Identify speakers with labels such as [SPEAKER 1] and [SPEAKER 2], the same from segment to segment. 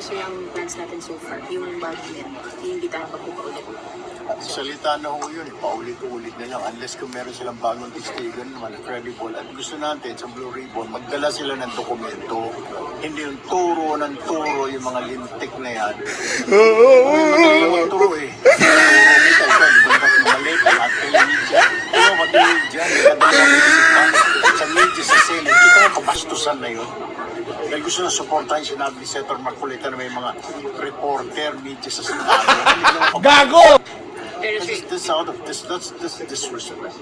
[SPEAKER 1] sir, ang plans natin so far, yung bagnet, iimbitahan pa po ulit.
[SPEAKER 2] Salita na ho yun, paulit-ulit na lang. Unless kung meron silang bagong testigan naman, credible. At gusto natin sa Blue Ribbon, magdala sila ng dokumento. Hindi yung turo ng turo yung mga lintik na yan. Madali lang ang turo eh. Bandat ng maleta, lahat kayo media. Ano, matinig dyan, madali lang isipan. Sa media, sa Senate, kita mo kabastusan na yun. Dahil gusto na supportahan sinabi ni Senator Marcolita na may mga reporter, media sa Senado. Gago!
[SPEAKER 1] Pero sir,
[SPEAKER 2] That's disrespect.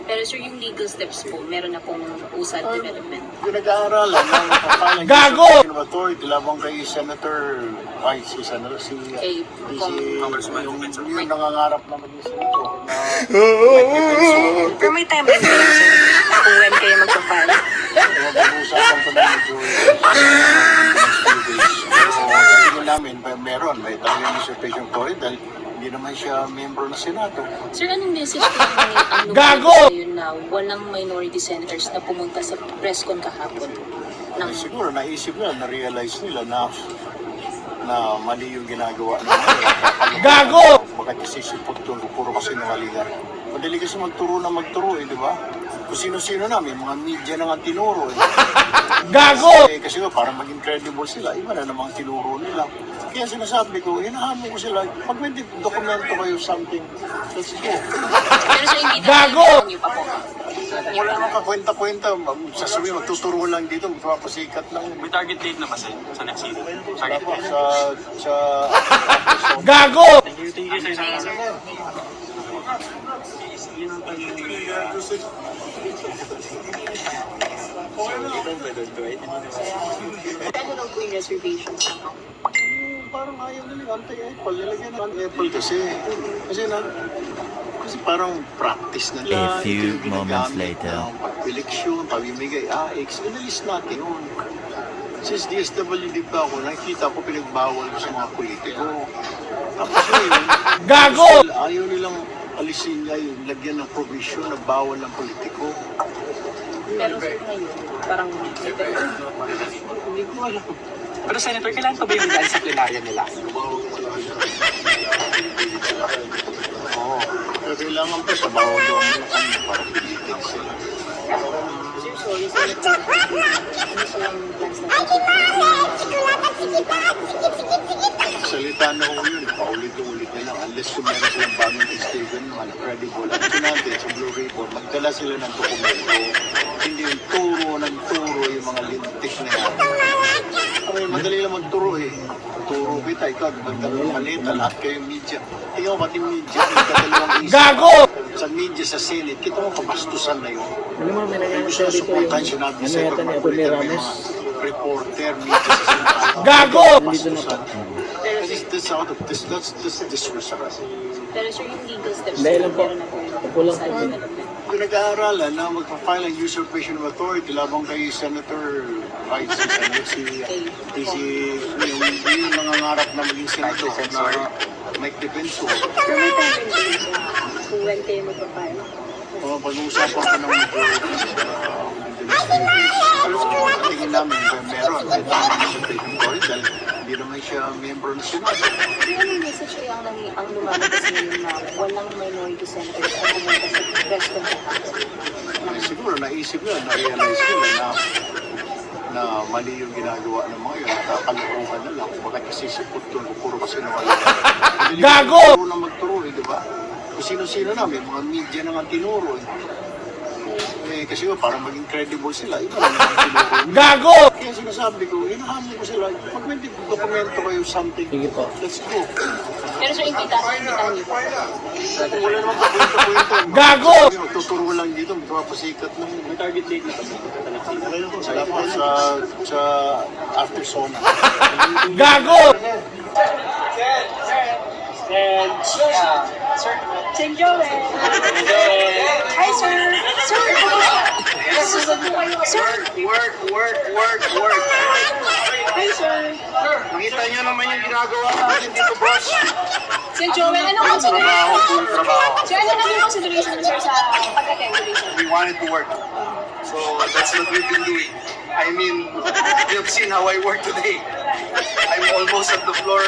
[SPEAKER 1] pero sir, yung legal steps po, meron na pong USAD development.
[SPEAKER 2] Yung nag-aaralan ng kapalang Gago! Authority labang kay Senator, si Senator, si yung nangangarap na maging senator na
[SPEAKER 1] Pero may timeline kayo, sir, kung when kayo magpa-file.
[SPEAKER 2] mag-uusapan ko na medyo next few days. So, tingin namin, meron, may talagang usurpation authority dahil hindi naman siya membro ng Senado.
[SPEAKER 1] Sir, anong message po ang lumalabas ngayon na walang minority senators na pumunta sa press con kahapon?
[SPEAKER 2] Siguro naisip nila, na-realize nila na mali yung ginagawa nila. Gago! Bakit isisipot doon, puro kasi nangalingan. Madali kasi magturo eh, di ba? Kung sino-sino na, may mga media na nga tinuro eh. Gago! Kasi para maging credible sila, iba na namang tinuro nila. Kaya sinasabi ko, hinahamon ko sila, pag may dokumento kayo something, let's go.
[SPEAKER 1] Pero sir, hindi na niyo pa po.
[SPEAKER 2] Wala namang kakwenta-kwenta, sasabihin, magtuturo lang dito, magpapasikat lang.
[SPEAKER 3] May target date na ba sa next season? Target
[SPEAKER 2] Tapos
[SPEAKER 3] date?
[SPEAKER 2] sa Gago!
[SPEAKER 3] Thank you, sir.
[SPEAKER 1] Ano daw po yung reservations?
[SPEAKER 2] Parang ayaw nila, anti-Apple. Nilagyan ng Apple kasi parang practice na nila.
[SPEAKER 4] A few
[SPEAKER 2] Ito yung
[SPEAKER 4] moments
[SPEAKER 2] ginagamit
[SPEAKER 4] later.
[SPEAKER 2] ng pag-eleksyon, pamimigay, inalis natin yun. Since DSWD pa ako, nakikita ko pinagbawal ko sa mga politiko. Tapos yun, Gago! Ayaw nilang alisin niya yung lagyan ng provision na bawal ng politiko.
[SPEAKER 1] Pero sir, ngayon, parang
[SPEAKER 2] Hindi ko alam.
[SPEAKER 3] Pero Senator, kailan pa ba yung dahil sa plenarya nila?
[SPEAKER 2] Oo. Pero kailangan pa sa bawal doon ng kanya para pilitin sila.
[SPEAKER 1] sir, sorry, sir, ano silang plans natin?
[SPEAKER 2] Salita na ho yun, paulit-ulit na lang. Unless kung meron silang bagong testigan naman, credible. At gusto natin sa Blue Ribbon, magdala sila ng dokumento. Hindi yung turo ng turo yung mga lintik na yan. Madali lang magturo eh. Turo kita, ikaw, magdala ng maleta, lahat kayo media. Ikaw, pati media, magdadalawang isa. Gago! Sa media, sa Senate, kita mo kabastusan na yun. Gusto na supportahan sinabi ni Senator Marcolita, may mga reporter, media sa Senate. Gago! Kabastusan. That's disrespect.
[SPEAKER 1] Pero sir, yung legal steps, meron na po yung USAD development.
[SPEAKER 2] Yung nag-aaralan na magpa-file ng usurpation of authority labang kay Senator yung nangangarap na maging senator na Mike Defenso.
[SPEAKER 1] Pero may timeline kayo, sir, kung when kayo magpa-file.
[SPEAKER 2] Pag-uusapan ko ng majority pero tingin namin meron may tamang usurpation authority dahil hindi naman siya member ng Senado.
[SPEAKER 1] Pero anong message kayo ang lumalabas ngayon na walang minority senators na pumunta sa press con kahapon?
[SPEAKER 2] Siguro naisip nila, na-realize nila na mali yung ginagawa ng mga yun. Nakakalimutan na lang. Bakit kasi sipot doon, puro kasi nawala. Gago! Puro na magturo eh, di ba? Kung sino-sino na, may mga media na nga tinuro eh. Kasi para maging credible sila, iba na naman tinuro. Gago! Kaya sinasabi ko, hinahamon ko sila, pag may dokumento kayo something, let's go.
[SPEAKER 1] Pero sir, imbitahan niyo po.
[SPEAKER 2] Wala naman kakwento-kwento. Gago! Tuturo lang dito, magpapasikat ng
[SPEAKER 3] May target date na ba sa next season?
[SPEAKER 2] sa after sauna. Gago!
[SPEAKER 1] Sir, St. Joel. Hi, sir. Sir, sir.
[SPEAKER 2] Work.
[SPEAKER 1] Hi, sir.
[SPEAKER 2] Nakita niyo naman yung ginagawa natin dito, boss.
[SPEAKER 1] Sir Joel, anong
[SPEAKER 2] Trabaho,
[SPEAKER 1] consideration?
[SPEAKER 2] puro trabaho.
[SPEAKER 1] Sir, ano naging consideration mo, sir, sa pag-attend today, sir?
[SPEAKER 2] We wanted to work. So that's what we've been doing. I mean, you have seen how I work today. I'm
[SPEAKER 4] almost at the floor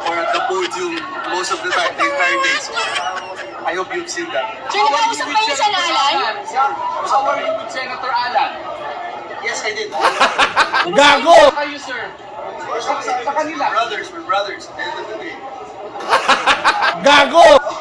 [SPEAKER 4] or at the podium most of the time, the entire day. So, I hope you've seen that.
[SPEAKER 1] Sir, nakausap ba yung Sen. Alan?
[SPEAKER 4] How are you with Senator Alan? Yes, I did.
[SPEAKER 5] Gago!
[SPEAKER 4] Kayo, sir. Sa kanila. We're brothers. At the end of the day.
[SPEAKER 5] Gago!